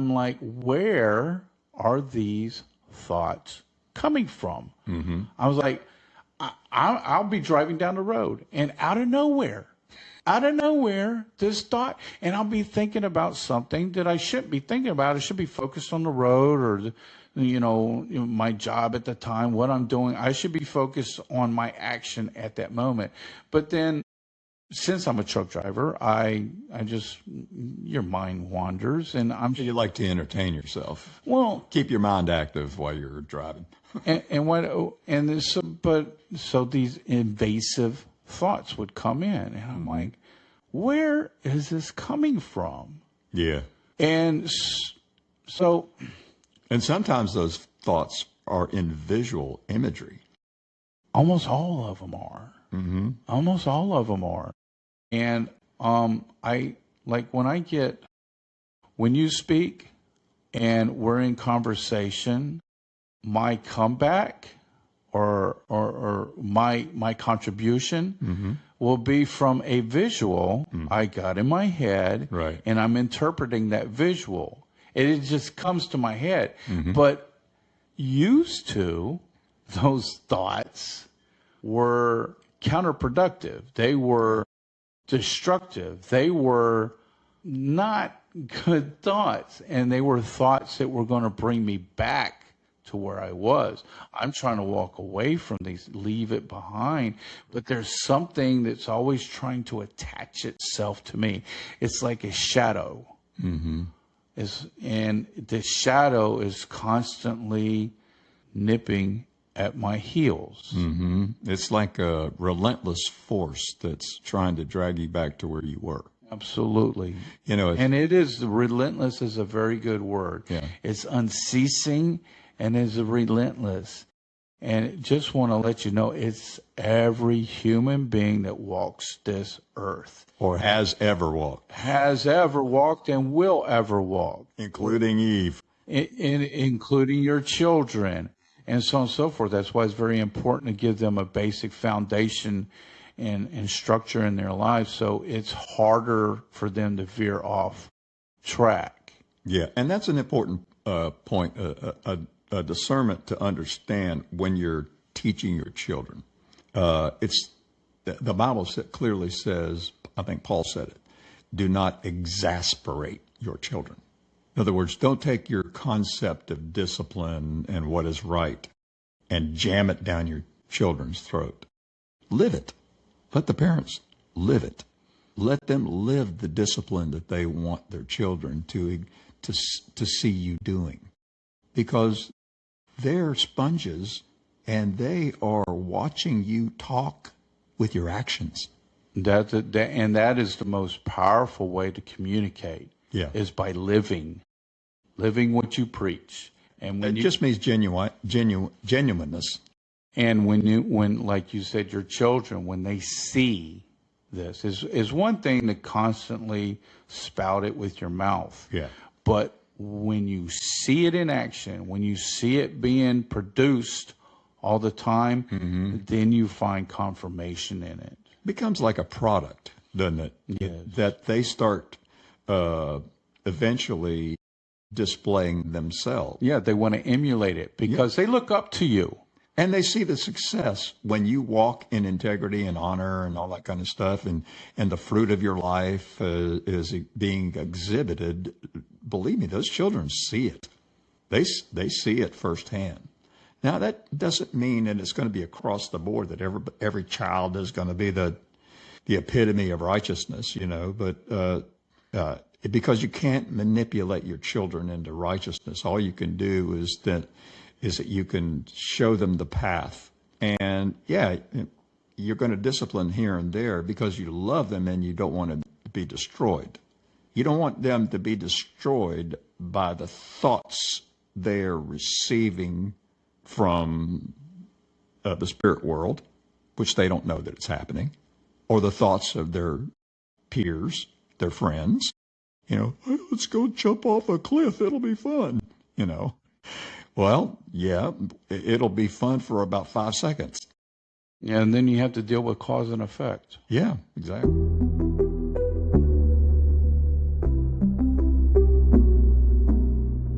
I'm like, where are these thoughts coming from? I was like, I'll be driving down the road, and out of nowhere, this thought, and I'll be thinking about something that I shouldn't be thinking about. I should be focused on the road or, my job at the time, what I'm doing. I should be focused on my action at that moment. But then, since I'm a truck driver, your mind wanders, and You like to entertain yourself. well, Keep your mind active while you're driving. so these invasive thoughts would come in, and I'm like, where is this coming from? Yeah. And so, And sometimes those thoughts are in visual imagery. almost all of them are. Almost all of them are. And I like when you speak and we're in conversation, my comeback or my contribution will be from a visual I got in my head, Right. and I'm interpreting that visual. It just comes to my head. But used to, those thoughts were counterproductive. They were destructive. They were not good thoughts, and they were thoughts that were going to bring me back to where I was. I'm trying to walk away from these, leave it behind, but there's something that's always trying to attach itself to me. It's like a shadow. And the shadow is constantly nipping at my heels. It's like a relentless force that's trying to drag you back to where you were. Absolutely. It's, And it is, relentless is a very good word. Yeah. It's unceasing and is relentless. And just want to let you know, it's every human being that walks this earth. or has ever walked, Has ever walked and will ever walk. including Eve. Including your children, and so on and so forth. That's why it's very important to give them a basic foundation and structure in their lives, so it's harder for them to veer off track. Yeah, and that's an important point, a discernment to understand when you're teaching your children. It's the Bible clearly says, I think Paul said it, do not exasperate your children. In other words, don't take your concept of discipline and what is right and jam it down your children's throat. Live it. Let the parents live it. Let them live the discipline that they want their children to see you doing. Because they're sponges and they are watching you talk with your actions. And that is the most powerful way to communicate. Yeah. Is by living what you preach. And when It just means genuineness. And when, like you said, your children, when they see this, is one thing to constantly spout it with your mouth. Yeah. But when you see it in action, when you see it being produced all the time, then you find confirmation in it. Becomes like a product, doesn't it? Yes. That they start eventually displaying themselves. Yeah, they want to emulate it because they look up to you. And they see the success when you walk in integrity and honor and all that kind of stuff, and the fruit of your life is being exhibited. Believe me, those children see it. They see it firsthand. Now, that doesn't mean that it's going to be across the board, that every child is going to be the epitome of righteousness, but because you can't manipulate your children into righteousness. All you can do is that you can show them the path. And yeah, you're going to discipline here and there because you love them and you don't want to be destroyed. You don't want them to be destroyed by the thoughts they're receiving from the spirit world, which they don't know that it's happening, or the thoughts of their peers, their friends. Hey, let's go jump off a cliff. It'll be fun, Well, yeah, it'll be fun for about 5 seconds. Yeah, and then you have to deal with cause and effect. Yeah, exactly.